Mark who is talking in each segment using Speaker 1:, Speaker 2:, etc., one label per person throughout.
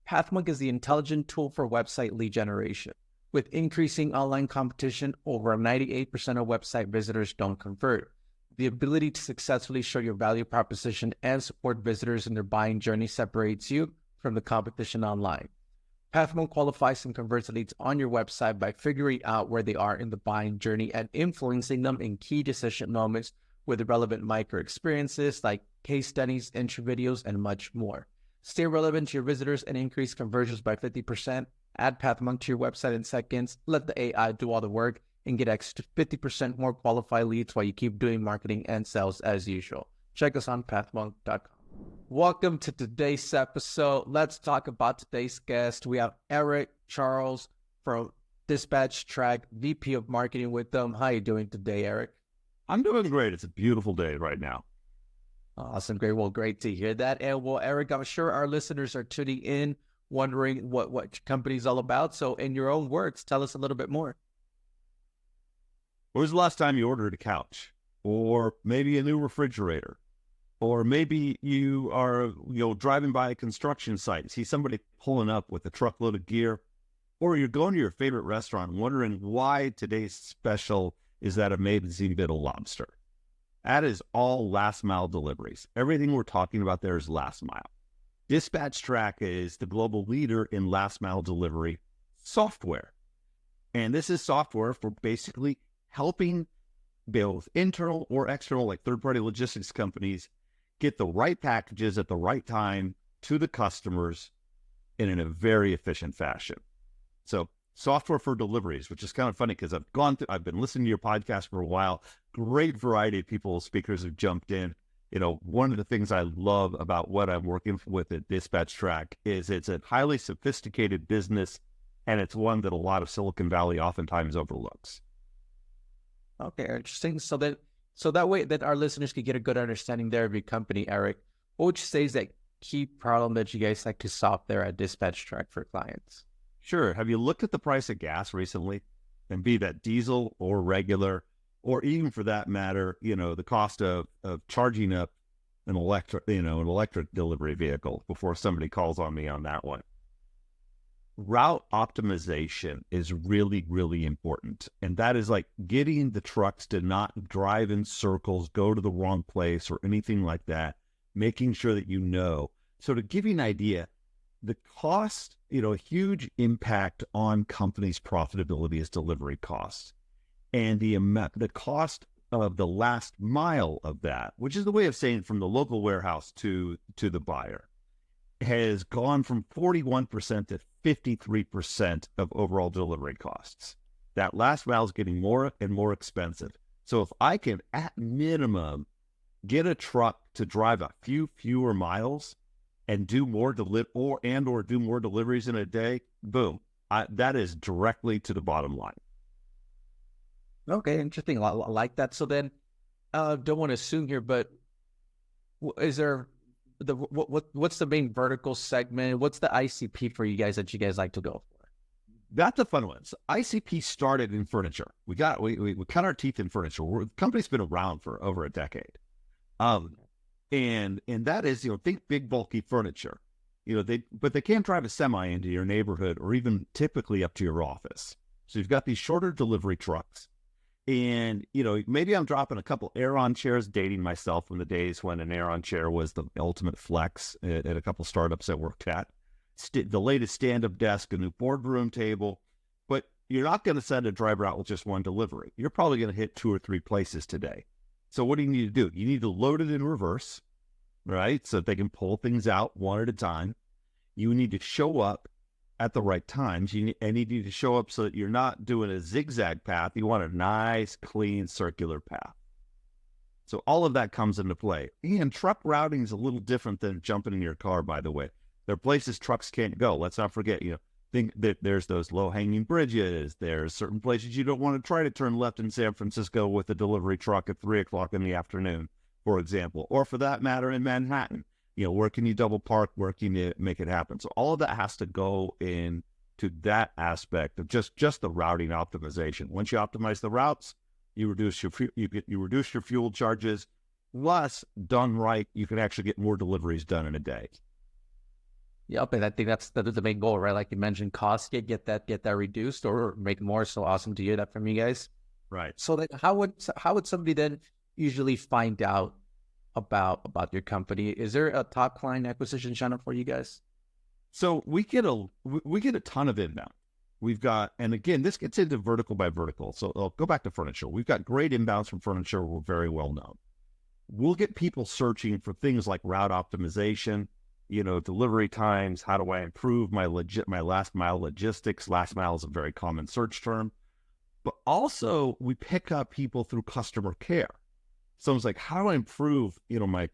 Speaker 1: Pathmonk is the intelligent tool for website lead generation. With increasing online competition, over 98% of website visitors don't convert. The ability to successfully show your value proposition and support visitors in their buying journey separates you from the competition online. Pathmonk qualifies and converts leads on your website by figuring out where they are in the buying journey and influencing them in key decision moments with relevant micro experiences like case studies, intro videos, and much more. Stay relevant to your visitors and increase conversions by 50%. Add Pathmonk to your website in seconds. Let the AI do all the work and get extra 50% more qualified leads while you keep doing marketing and sales as usual. Check us on pathmonk.com. Welcome to today's episode. Let's talk about today's guest. We have Erik Charles from Dispatch Track, VP of Marketing with them. How are you doing today, Erik?
Speaker 2: I'm doing great. It's a beautiful day right now.
Speaker 1: Awesome. Great. Well, great to hear that. And well, Erik, I'm sure our listeners are tuning in, wondering what your company's all about. So in your own words, tell us a little bit more.
Speaker 2: When was the last time you ordered a couch? Or maybe a new refrigerator? Or maybe you are driving by a construction site and see somebody pulling up with a truckload of gear? Or you're going to your favorite restaurant wondering why today's special is that amazing bit of lobster. That is all last mile deliveries. Everything we're talking about there is last mile. Dispatch Track is the global leader in last mile delivery software. And this is software for basically helping both internal or external, like third-party logistics companies, get the right packages at the right time to the customers in a very efficient fashion. So software for deliveries, which is kind of funny because I've been listening to your podcast for a while. Great variety of people, speakers have jumped in. One of the things I love about what I'm working with at Dispatch Track is it's a highly sophisticated business, and it's one that a lot of Silicon Valley oftentimes overlooks.
Speaker 1: Okay, interesting. So that way that our listeners can get a good understanding there of your company, Erik, what would you say is that key problem that you guys like to solve there at Dispatch Track for clients?
Speaker 2: Sure. Have you looked at the price of gas recently? And be that diesel or regular, or even for that matter, the cost of charging up an electric delivery vehicle before somebody calls on me on that one. Route optimization is really, really important. And that is like getting the trucks to not drive in circles, go to the wrong place or anything like that, making sure that So to give you an idea, the cost, a huge impact on companies' profitability is delivery costs. And the cost of the last mile of that, which is the way of saying from the local warehouse to the buyer, has gone from 41% to 53% of overall delivery costs. That last mile is getting more and more expensive. So if I can, at minimum, get a truck to drive a few fewer miles and do more do more deliveries in a day, boom, that is directly to the bottom line.
Speaker 1: Okay, interesting. I like that. So then, don't want to assume here, but is there what's the main vertical segment? What's the ICP for you guys that you guys like to go for?
Speaker 2: That's a fun one. So ICP started in furniture. We cut our teeth in furniture. The company's been around for over a decade. And that is, think big bulky furniture. But they can't drive a semi into your neighborhood or even typically up to your office. So you've got these shorter delivery trucks. And, maybe I'm dropping a couple Aeron chairs, dating myself from the days when an Aeron chair was the ultimate flex at a couple startups I worked at. The latest stand-up desk, a new boardroom table. But you're not going to send a driver out with just one delivery. You're probably going to hit 2 or 3 places today. So what do you need to do? You need to load it in reverse, right? So that they can pull things out one at a time. You need to show up at the right times. You need to show up so that you're not doing a zigzag path. You want a nice, clean, circular path. So all of that comes into play. And truck routing is a little different than jumping in your car, by the way. There are places trucks can't go. Let's not forget, think that there's those low-hanging bridges. There's certain places you don't want to try to turn left in San Francisco with a delivery truck at 3 o'clock in the afternoon, for example. Or for that matter, in Manhattan. Where can you double park? Where can you make it happen? So all of that has to go into that aspect of just the routing optimization. Once you optimize the routes, you reduce your fuel charges. Plus, done right, you can actually get more deliveries done in a day.
Speaker 1: Yep, and I think that's the main goal, right? Like you mentioned, costs get that reduced or make more. So awesome to hear that from you guys.
Speaker 2: Right.
Speaker 1: So like, how would somebody then usually find out about your company? Is there a top client acquisition channel for you guys?
Speaker 2: So we get a ton of inbound. We've got, and again, this gets into vertical by vertical. So I'll go back to furniture. We've got great inbounds from furniture. We're very well known. We'll get people searching for things like route optimization, delivery times. How do I improve my last mile logistics? Last mile is a very common search term. But also we pick up people through customer care. So it's like, how do I improve, my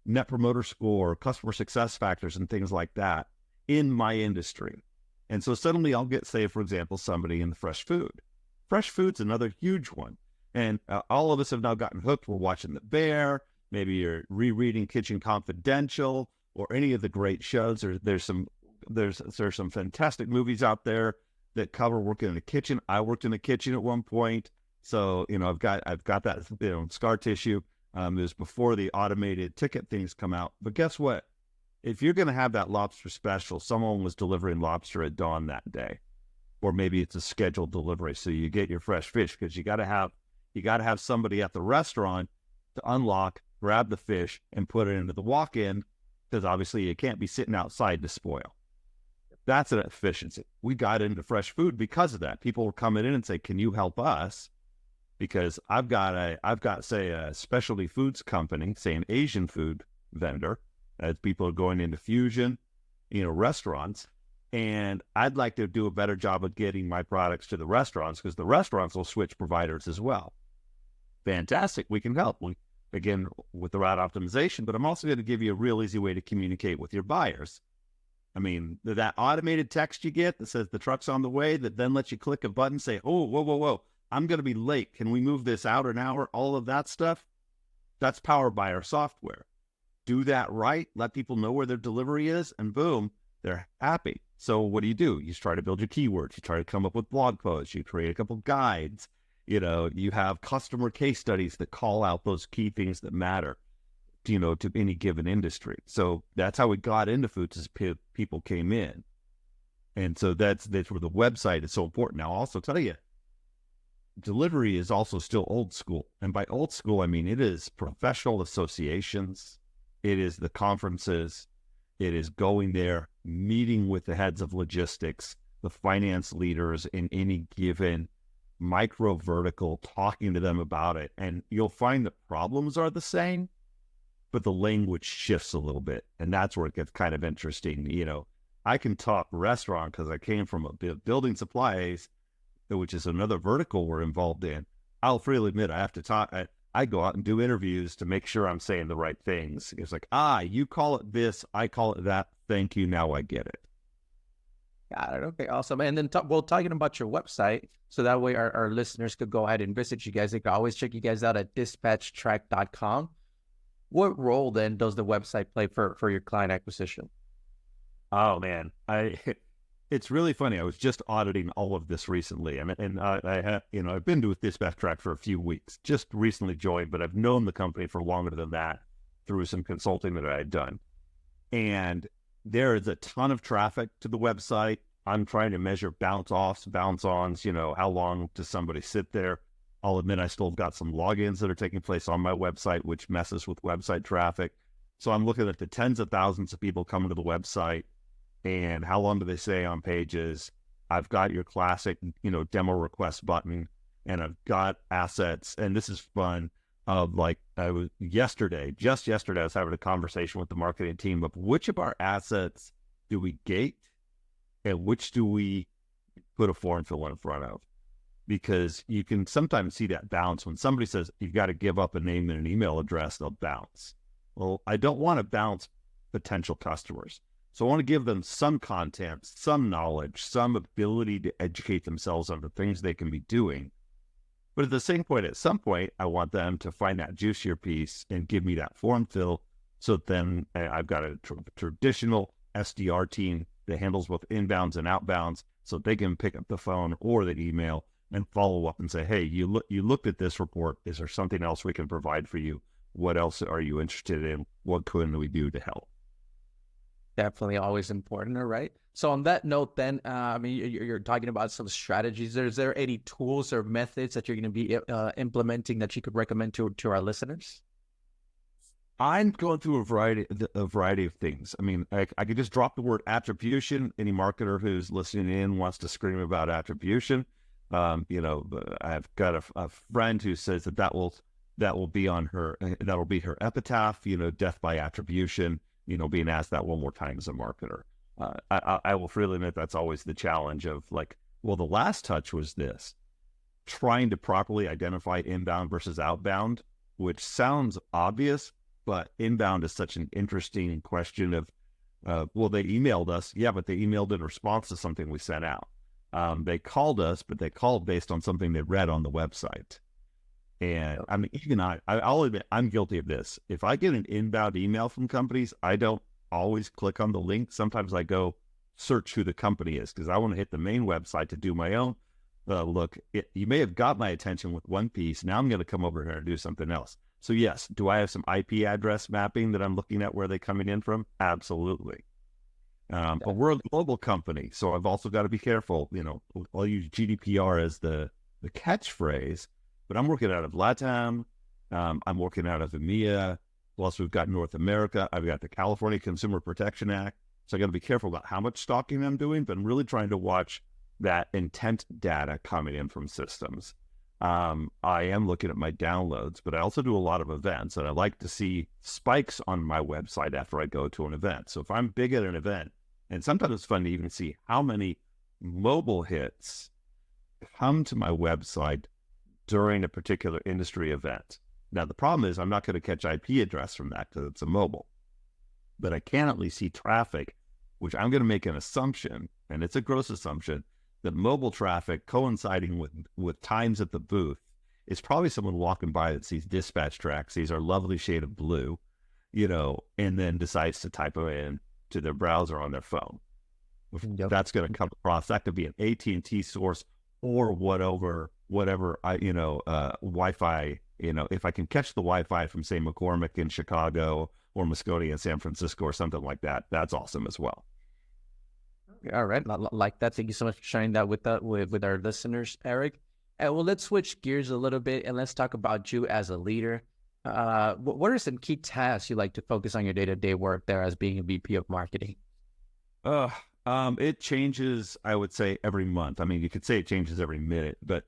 Speaker 2: net promoter score, customer success factors, and things like that in my industry? And so suddenly I'll get, say, for example, somebody in the fresh food. Fresh food's another huge one. And all of us have now gotten hooked. We're watching The Bear. Maybe you're rereading Kitchen Confidential or any of the great shows. There's some fantastic movies out there that cover working in the kitchen. I worked in the kitchen at one point. So, I've got that, scar tissue. It was before the automated ticket things come out. But guess what? If you're going to have that lobster special, someone was delivering lobster at dawn that day, or maybe it's a scheduled delivery. So you get your fresh fish because you got to have somebody at the restaurant to unlock, grab the fish, and put it into the walk-in because obviously it can't be sitting outside to spoil. That's an efficiency. We got into fresh food because of that. People were coming in and say, "Can you help us?" Because I've got say a specialty foods company, say an Asian food vendor, as people are going into fusion, restaurants, and I'd like to do a better job of getting my products to the restaurants because the restaurants will switch providers as well. Fantastic, we can help. Again, with the route optimization, but I'm also going to give you a real easy way to communicate with your buyers. I mean, that automated text you get that says the truck's on the way, that then lets you click a button, say, "Oh, whoa, I'm going to be late. Can we move this out an hour?" All of that stuff, that's powered by our software. Do that right, let people know where their delivery is, and boom, they're happy. So what do? You try to build your keywords. You try to come up with blog posts. You create a couple guides. You have customer case studies that call out those key things that matter, to any given industry. So that's how we got into foods as people came in. And so that's where the website is so important. Now, I'll also tell you, delivery is also still old school. And by old school, I mean, it is professional associations. It is the conferences. It is going there, meeting with the heads of logistics, the finance leaders in any given micro vertical, talking to them about it. And you'll find the problems are the same, but the language shifts a little bit. And that's where it gets kind of interesting. I can talk restaurant because I came from a building supplies, which is another vertical we're involved in. I'll freely admit I have to talk. I go out and do interviews to make sure I'm saying the right things. It's like, you call it this, I call it that. Thank you. Now I get it.
Speaker 1: Got it. Okay, awesome. And then talking about your website, so that way our listeners could go ahead and visit you guys. They can always check you guys out at dispatchtrack.com. What role then does the website play for your client acquisition?
Speaker 2: Oh man, it's really funny. I was just auditing all of this recently. I've been with Dispatch Track for a few weeks, just recently joined, but I've known the company for longer than that through some consulting that I had done. And there is a ton of traffic to the website. I'm trying to measure bounce offs, bounce ons, how long does somebody sit there? I'll admit I still got some logins that are taking place on my website, which messes with website traffic. So I'm looking at the tens of thousands of people coming to the website and how long do they stay on pages. I've got your classic, demo request button, and I've got assets. And this is fun. Just yesterday, I was having a conversation with the marketing team of which of our assets do we gate and which do we put a form fill in front of? Because you can sometimes see that bounce when somebody says you've got to give up a name and an email address, they'll bounce. Well, I don't want to bounce potential customers. So I want to give them some content, some knowledge, some ability to educate themselves on the things they can be doing. But at some point, I want them to find that juicier piece and give me that form fill. So then I've got a traditional SDR team that handles both inbounds and outbounds, so they can pick up the phone or the email and follow up and say, "Hey, you looked at this report. Is there something else we can provide for you? What else are you interested in? What can we do to help?"
Speaker 1: Definitely always important. All right. So on that note, then, I mean, you're talking about some strategies. Is there any tools or methods that you're going to be implementing that you could recommend to our listeners?
Speaker 2: I'm going through a variety of things. I mean, I could just drop the word attribution. Any marketer who's listening in wants to scream about attribution. I've got a friend who says that will be on her, that'll be her epitaph. Death by attribution. Being asked that one more time as a marketer. I will freely admit that's always the challenge of like, well, the last touch was this, trying to properly identify inbound versus outbound, which sounds obvious, but inbound is such an interesting question of, well, they emailed us. Yeah, but they emailed in response to something we sent out. They called us, but they called based on something they read on the website. And I mean, even I'll admit, I'm guilty of this. If I get an inbound email from companies, I don't always click on the link. Sometimes I go search who the company is because I want to hit the main website to do my own look. You may have got my attention with one piece. Now I'm going to come over here and do something else. So yes, do I have some IP address mapping that I'm looking at where they're coming in from? Absolutely. But we're a global company, so I've also got to be careful. I'll use GDPR as the catchphrase, but I'm working out of LATAM. I'm working out of EMEA. Plus, we've got North America. I've got the California Consumer Protection Act. So I got to be careful about how much stalking I'm doing, but I'm really trying to watch that intent data coming in from systems. I am looking at my downloads, but I also do a lot of events, and I like to see spikes on my website after I go to an event. So if I'm big at an event, and sometimes it's fun to even see how many mobile hits come to my website during a particular industry event. Now, the problem is I'm not going to catch IP address from that because it's a mobile, but I can at least see traffic, which I'm going to make an assumption, and it's a gross assumption, that mobile traffic coinciding with times at the booth is probably someone walking by that sees dispatch track, sees our lovely shade of blue, and then decides to type it in to their browser on their phone. Yep. That's going to come across. That could be an AT&T source or whatever Wi-Fi. If I can catch the Wi-Fi from, say, McCormick in Chicago or Moscone in San Francisco or something like that, that's awesome as well.
Speaker 1: All right, like that. Thank you so much for sharing that with our listeners, Erik. Well, let's switch gears a little bit and let's talk about you as a leader. What are some key tasks you like to focus on your day-to-day work there as being a VP of marketing?
Speaker 2: It changes, I would say, every month. I mean, you could say it changes every minute, but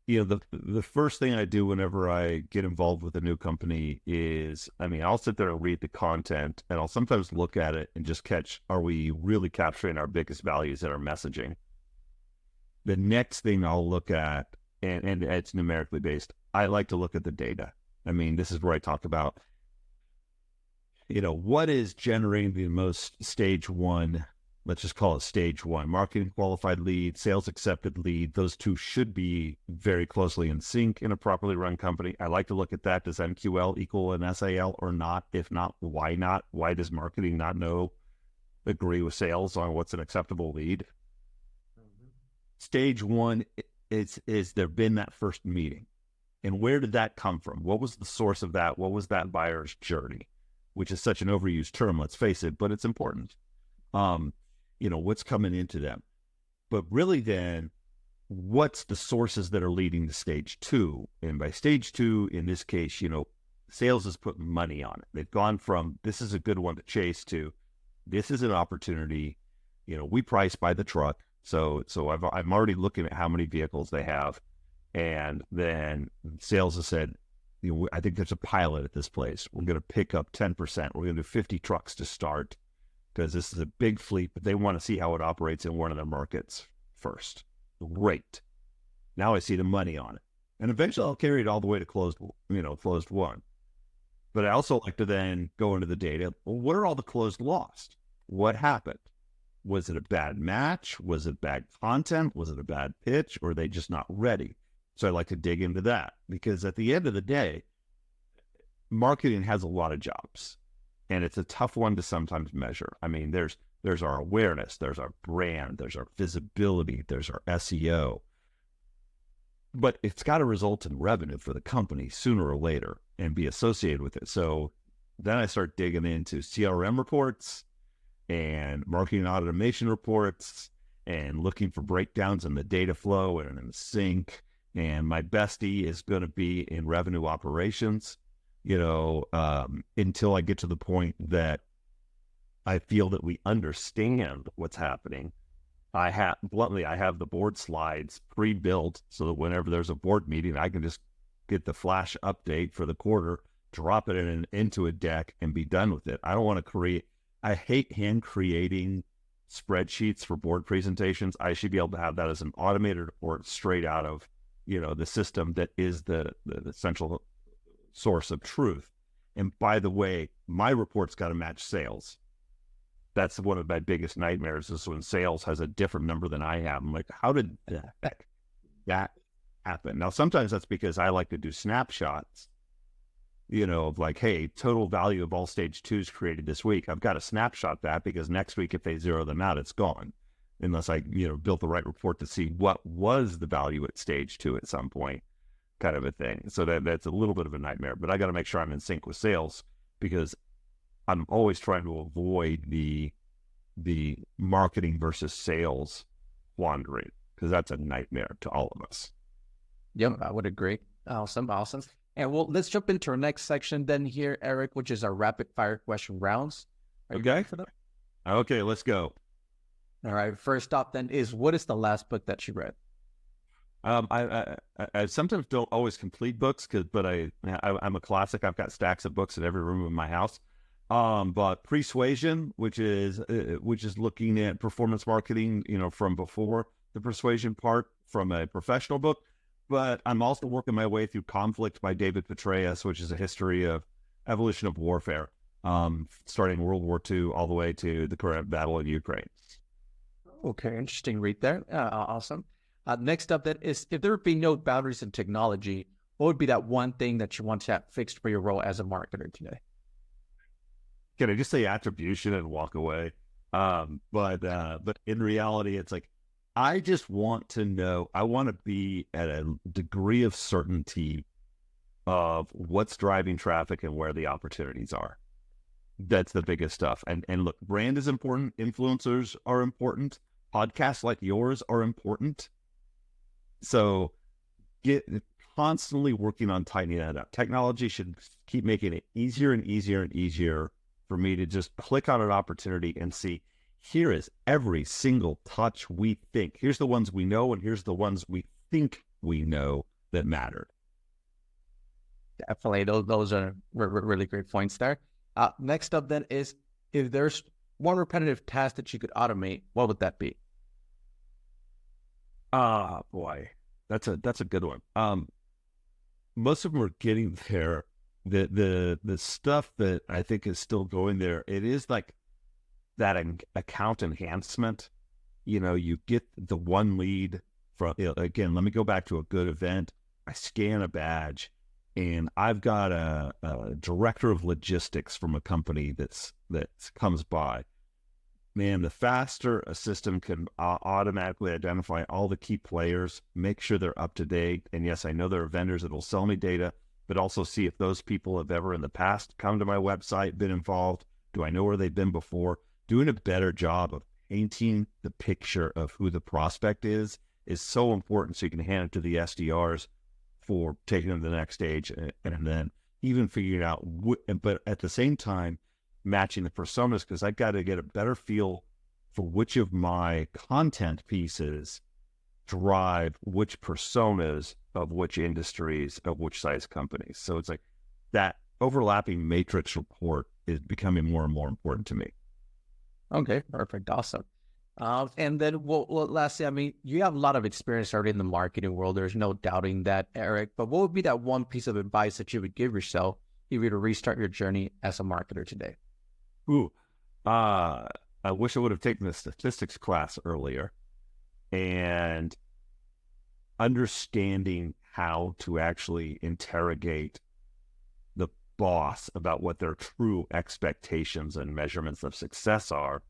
Speaker 2: the first thing I do whenever I get involved with a new company is, I'll sit there and read the content, and I'll sometimes look at it and just catch, are we really capturing our biggest values in our messaging? The next thing I'll look at, and it's numerically based, I like to look at the data. This is where I talk about, what is generating the most stage one, let's just call it stage one, marketing qualified lead, sales accepted lead. Those two should be very closely in sync in a properly run company. I like to look at that. Does MQL equal an SAL or not? If not, why not? Why does marketing not agree with sales on what's an acceptable lead? Mm-hmm. Stage one is there been that first meeting? And where did that come from? What was the source of that? What was that buyer's journey? Which is such an overused term, let's face it, but it's important. What's coming into them. But really then, what's the sources that are leading to stage two? And by stage two, in this case, sales has put money on it. They've gone from, this is a good one to chase, to this is an opportunity. We price by the truck. So I'm already looking at how many vehicles they have. And then sales has said, I think there's a pilot at this place. We're going to pick up 10%. We're going to do 50 trucks to start, because this is a big fleet, but they want to see how it operates in one of their markets first. Great. Now I see the money on it. And eventually I'll carry it all the way to closed one. But I also like to then go into the data. Well, what are all the closed lost? What happened? Was it a bad match? Was it bad content? Was it a bad pitch? Or are they just not ready? So I like to dig into that, because at the end of the day, marketing has a lot of jobs, and it's a tough one to sometimes measure. There's our awareness, there's our brand, there's our visibility, there's our SEO, but it's got to result in revenue for the company sooner or later and be associated with it. So then I start digging into CRM reports, and marketing automation reports and looking for breakdowns in the data flow and in the sync. And my bestie is going to be in revenue operations, until I get to the point that I feel that we understand what's happening. I have the board slides pre-built so that whenever there's a board meeting, I can just get the flash update for the quarter, drop it into a deck, and be done with it. I don't want to I hate hand creating spreadsheets for board presentations. I should be able to have that as an automated report straight out of, the system that is the central source of truth. And by the way, my report's got to match sales. That's one of my biggest nightmares, is when sales has a different number than I have. I'm like, how did that happen? Now, sometimes that's because I like to do snapshots, of like, hey, total value of all stage twos created this week. I've got to snapshot that because next week, if they zero them out, it's gone. Unless I, built the right report to see what was the value at stage two at some point, kind of a thing. So that's a little bit of a nightmare, but I got to make sure I'm in sync with sales, because I'm always trying to avoid the marketing versus sales wandering, because that's a nightmare to all of us.
Speaker 1: Yep, I would agree. Awesome. And let's jump into our next section then here, Erik, which is our rapid fire question rounds. Are you ready for that?
Speaker 2: Okay, let's go.
Speaker 1: All right. First up then is, what is the last book that you read?
Speaker 2: I sometimes don't always complete books, but I'm a classic. I've got stacks of books in every room of my house. But Persuasion, which is looking at performance marketing, from before the persuasion part, from a professional book. But I'm also working my way through Conflict by David Petraeus, which is a history of evolution of warfare, starting World War II all the way to the current battle in Ukraine.
Speaker 1: Okay, interesting read there. Awesome. Next up then is, if there would be no boundaries in technology, what would be that one thing that you want to have fixed for your role as a marketer today?
Speaker 2: Can I just say attribution and walk away? But in reality, it's like, I just want to know, I want to be at a degree of certainty of what's driving traffic and where the opportunities are. That's the biggest stuff. And look, brand is important. Influencers are important. Podcasts like yours are important. So get constantly working on tightening that up. Technology should keep making it easier and easier and easier for me to just click on an opportunity and see, here is every single touch we think. Here's the ones we know, and here's the ones we think we know that mattered.
Speaker 1: Definitely. Those are really great points there. Next up then is, if there's one repetitive task that you could automate, what would that be?
Speaker 2: Boy, that's a good one. Most of them are getting there. The stuff that I think is still going there, it is like that account enhancement. You get the one lead from, again, let me go back to a good event. I scan a badge, and I've got a director of logistics from a company that comes by. Man, the faster a system can automatically identify all the key players, make sure they're up to date. And yes, I know there are vendors that will sell me data, but also see if those people have ever in the past come to my website, been involved. Do I know where they've been before? Doing a better job of painting the picture of who the prospect is so important, so you can hand it to the SDRs for taking them to the next stage, and then even figuring out, but at the same time, matching the personas, because I got to get a better feel for which of my content pieces drive which personas of which industries, of which size companies. So it's like that overlapping matrix report is becoming more and more important to me.
Speaker 1: Okay, perfect. Awesome. And then, lastly, I mean, you have a lot of experience already in the marketing world. There's no doubting that, Erik. But what would be that one piece of advice that you would give yourself if you were to restart your journey as a marketer today?
Speaker 2: I wish I would have taken the statistics class earlier, and understanding how to actually interrogate the boss about what their true expectations and measurements of success are,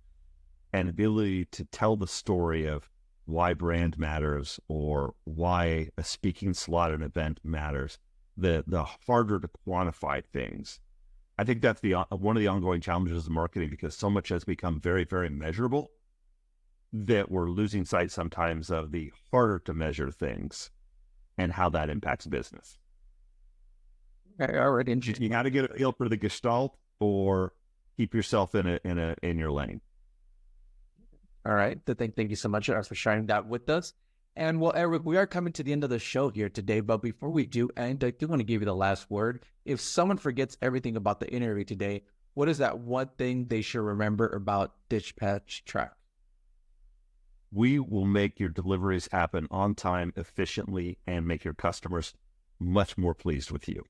Speaker 2: and ability to tell the story of why brand matters or why a speaking slot at an event matters. The harder to quantify things, I think that's one of the ongoing challenges of marketing, because so much has become very, very measurable that we're losing sight sometimes of the harder to measure things and how that impacts business.
Speaker 1: All right, interesting.
Speaker 2: You got to get a feel for the gestalt or keep yourself in your lane.
Speaker 1: All right. Thank you so much for sharing that with us. And well, Erik, we are coming to the end of the show here today. But before we do end, I do want to give you the last word. If someone forgets everything about the interview today, what is that one thing they should remember about Dispatch Track?
Speaker 2: We will make your deliveries happen on time, efficiently, and make your customers much more pleased with you.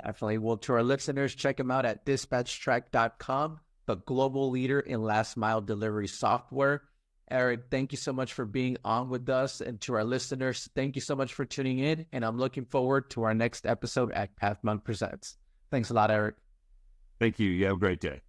Speaker 1: Definitely. Well, to our listeners, check them out at dispatchtrack.com, the global leader in last mile delivery software. Erik, thank you so much for being on with us. And to our listeners, thank you so much for tuning in. And I'm looking forward to our next episode at Pathmount Presents. Thanks a lot, Erik.
Speaker 2: Thank you. You have a great day.